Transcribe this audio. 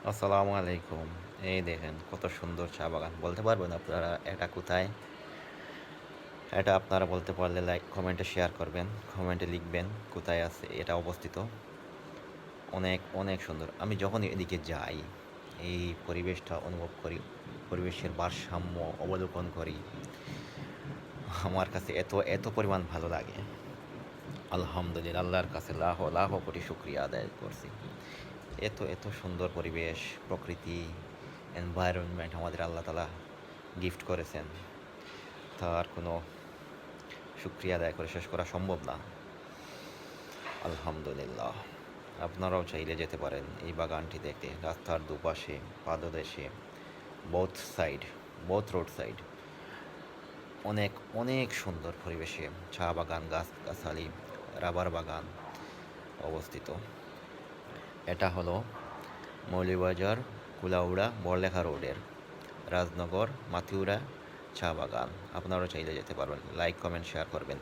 আসসালামু আলাইকুম। এই দেখেন কত সুন্দর চা বাগান। বলতে পারবেন আপনারা এটা কোথায়? এটা আপনারা বলতে পারলে লাইক কমেন্টে শেয়ার করবেন। কমেন্টে লিখবেন কোথায় আছে এটা অবস্থিত। অনেক, অনেক সুন্দর। আমি যখন এদিকে যাই, এই পরিবেশটা অনুভব করি, পরিবেশের ভারসাম্য অবলোকন করি। আমার কাছে এত পরিমাণ ভালো লাগে। আলহামদুলিল্লাহ আল্লাহর কাছে লাখো, লাখো কোটি শুকরিয়া আদায় করছি। এত সুন্দর পরিবেশ, প্রকৃতি, এনভায়রনমেন্ট আমাদের আল্লাহ তাআলা গিফট করেছেন। তার কোনো শুকরিয়া আদায় করে শেষ করা সম্ভব না। আলহামদুলিল্লাহ। আপনারাও চাইলে যেতে পারেন এই বাগানটি দেখতে। রাস্তার দুপাশে, পাদদেশে, both side, both road side অনেক, অনেক সুন্দর পরিবেশে চা বাগান, গাছগাছালি, রাবার বাগান অবস্থিত। এটা হলো মৌলভীবাজার, কুলাউড়া, বড়লেখা রোডের রাজনগর, মাথিউরা চা বাগান। আপনারাও চাইলে যেতে পারবেন। লাইক, কমেন্ট, শেয়ার করবেন।